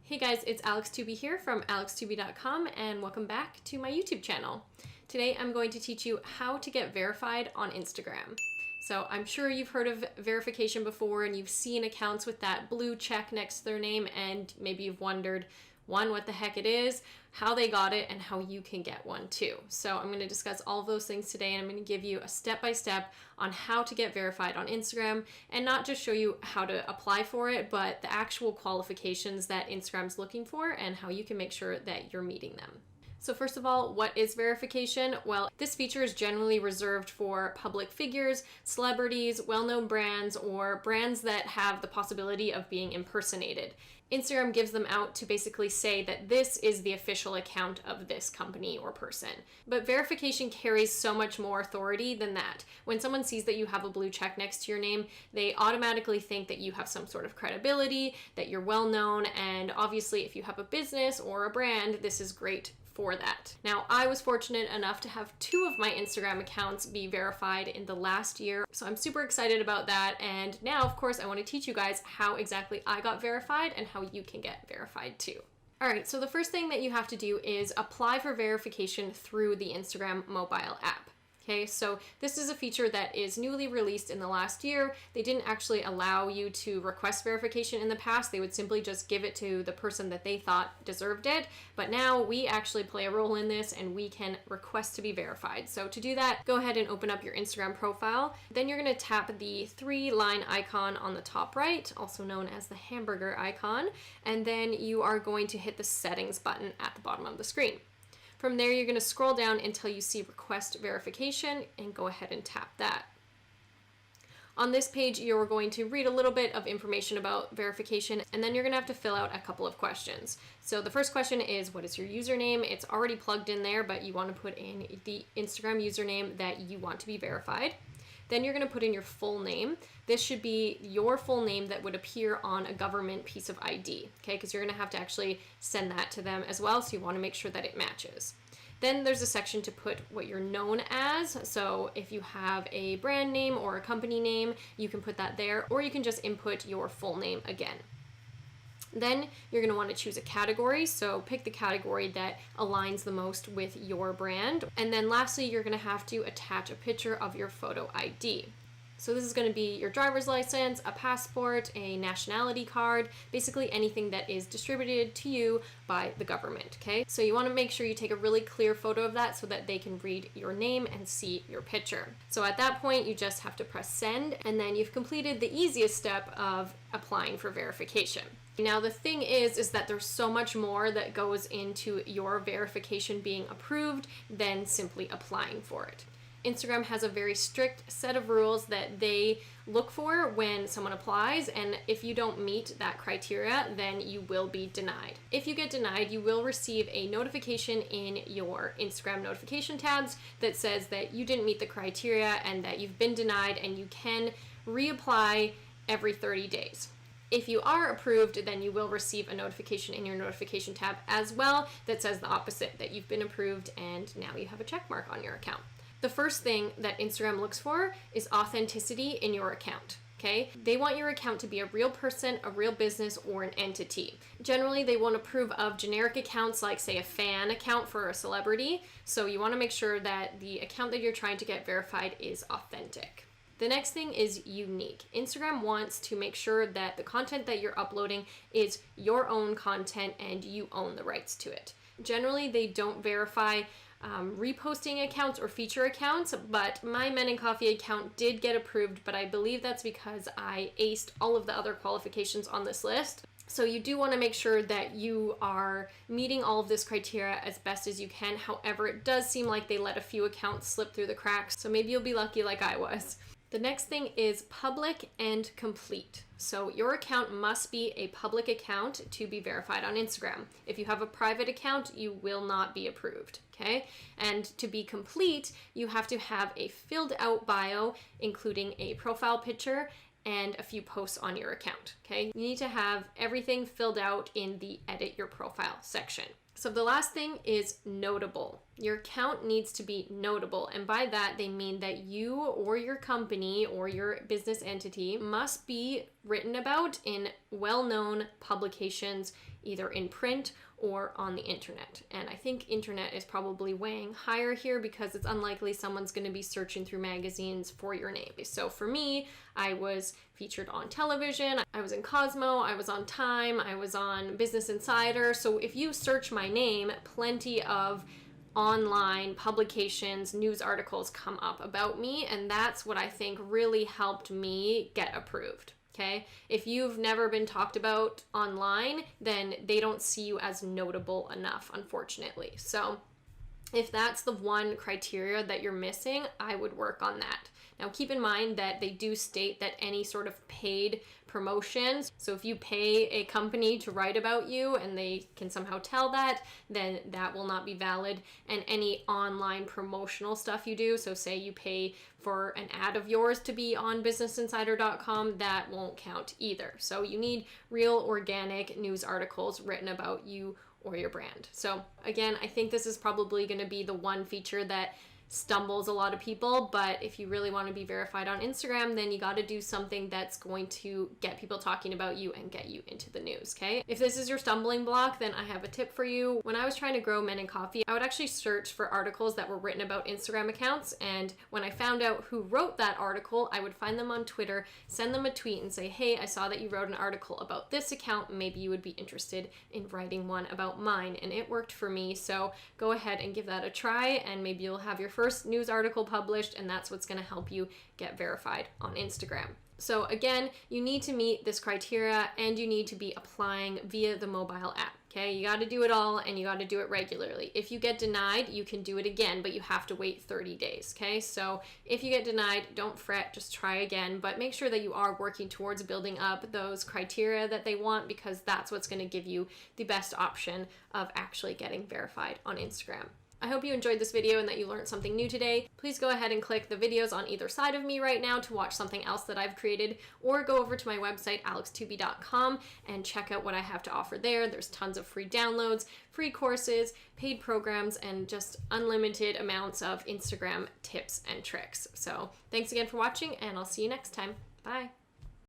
Hey guys, it's Alex Tooby here from alextooby.com and welcome back to my YouTube channel. Today I'm going to teach you how to get verified on Instagram. So I'm sure you've heard of verification before and you've seen accounts with that blue check next to their name, and maybe you've wondered, one, what the heck it is, how they got it, and how you can get one too. So I'm going to discuss all of those things today, and I'm going to give you a step-by-step on how to get verified on Instagram, and not just show you how to apply for it, but the actual qualifications that Instagram's looking for and how you can make sure that you're meeting them. So first of all, what is verification? Well, this feature is generally reserved for public figures, celebrities, well-known brands, or brands that have the possibility of being impersonated. Instagram gives them out to basically say that this is the official account of this company or person. But verification carries so much more authority than that. When someone sees that you have a blue check next to your name, they automatically think that you have some sort of credibility, that you're well-known, and obviously if you have a business or a brand, this is great for that. Now, I was fortunate enough to have 2 of my Instagram accounts be verified in the last year, so I'm super excited about that. And now, of course, I want to teach you guys how exactly I got verified and how you can get verified too. All right, so the first thing that you have to do is apply for verification through the Instagram mobile app. Okay, so this is a feature that is newly released in the last year. They didn't actually allow you to request verification in the past. They would simply just give it to the person that they thought deserved it. But now we actually play a role in this and we can request to be verified. So to do that, go ahead and open up your Instagram profile. Then you're gonna tap the 3-line icon on the top right, also known as the hamburger icon. And then you are going to hit the settings button at the bottom of the screen. From there, you're going to scroll down until you see request verification and go ahead and tap that. On this page, you're going to read a little bit of information about verification, and then you're going to have to fill out a couple of questions. So the first question is, what is your username? It's already plugged in there, but you want to put in the Instagram username that you want to be verified. Then you're going to put in your full name. This should be your full name that would appear on a government piece of ID, okay? Because you're going to have to actually send that to them as well, so you want to make sure that it matches. Then there's a section to put what you're known as. So if you have a brand name or a company name, you can put that there, or you can just input your full name again. Then you're going to want to choose a category, so pick the category that aligns the most with your brand. And then lastly, you're going to have to attach a picture of your photo ID. So this is going to be your driver's license, a passport, a nationality card, basically anything that is distributed to you by the government, okay? So you want to make sure you take a really clear photo of that so that they can read your name and see your picture. So at that point, you just have to press send, and then you've completed the easiest step of applying for verification. Now the thing is that there's so much more that goes into your verification being approved than simply applying for it. Instagram has a very strict set of rules that they look for when someone applies, and if you don't meet that criteria, then you will be denied. If you get denied, you will receive a notification in your Instagram notification tabs that says that you didn't meet the criteria and that you've been denied, and you can reapply every 30 days. If you are approved, then you will receive a notification in your notification tab as well that says the opposite, that you've been approved and now you have a check mark on your account. The first thing that Instagram looks for is authenticity in your account, okay? They want your account to be a real person, a real business, or an entity. Generally, they won't approve of generic accounts like, say, a fan account for a celebrity, so you want to make sure that the account that you're trying to get verified is authentic. The next thing is unique. Instagram wants to make sure that the content that you're uploading is your own content and you own the rights to it. Generally, they don't verify reposting accounts or feature accounts, but my Men and Coffee account did get approved, but I believe that's because I aced all of the other qualifications on this list. So you do want to make sure that you are meeting all of this criteria as best as you can. However, it does seem like they let a few accounts slip through the cracks, so maybe you'll be lucky like I was. The next thing is public and complete. So your account must be a public account to be verified on Instagram. If you have a private account, you will not be approved, okay? And to be complete, you have to have a filled out bio, including a profile picture and a few posts on your account, okay? You need to have everything filled out in the edit your profile section. So the last thing is notable. Your account needs to be notable, and by that they mean that you or your company or your business entity must be written about in well-known publications either in print or on the internet. And I think internet is probably weighing higher here because it's unlikely someone's going to be searching through magazines for your name. So for me, I was featured on television, I was in Cosmo, I was on Time, I was on Business Insider. So if you search my name, plenty of online publications, news articles come up about me, and that's what I think really helped me get approved. Okay, if you've never been talked about online, then they don't see you as notable enough, unfortunately. So if that's the one criteria that you're missing, I would work on that. Now keep in mind that they do state that any sort of paid promotions, so if you pay a company to write about you and they can somehow tell that, then that will not be valid. And any online promotional stuff you do, so say you pay for an ad of yours to be on businessinsider.com, that won't count either. So you need real organic news articles written about you or your brand. So again, I think this is probably going to be the one feature that stumbles a lot of people, but if you really want to be verified on Instagram, then you got to do something that's going to get people talking about you and get you into the news, okay? If this is your stumbling block, then I have a tip for you. When I was trying to grow Men in Coffee, I would actually search for articles that were written about Instagram accounts, and when I found out who wrote that article, I would find them on Twitter, send them a tweet and say, hey, I saw that you wrote an article about this account, maybe you would be interested in writing one about mine, and it worked for me. So go ahead and give that a try, and maybe you'll have your first news article published, and that's what's going to help you get verified on Instagram. So again, you need to meet this criteria and you need to be applying via the mobile app. Okay, you got to do it all and you got to do it regularly. If you get denied, you can do it again, but you have to wait 30 days. Okay, so if you get denied, don't fret, just try again, but make sure that you are working towards building up those criteria that they want, because that's what's going to give you the best option of actually getting verified on Instagram. I hope you enjoyed this video and that you learned something new today. Please go ahead and click the videos on either side of me right now to watch something else that I've created, or go over to my website, alextube.com, and check out what I have to offer there. There's tons of free downloads, free courses, paid programs, and just unlimited amounts of Instagram tips and tricks. So thanks again for watching, and I'll see you next time. Bye.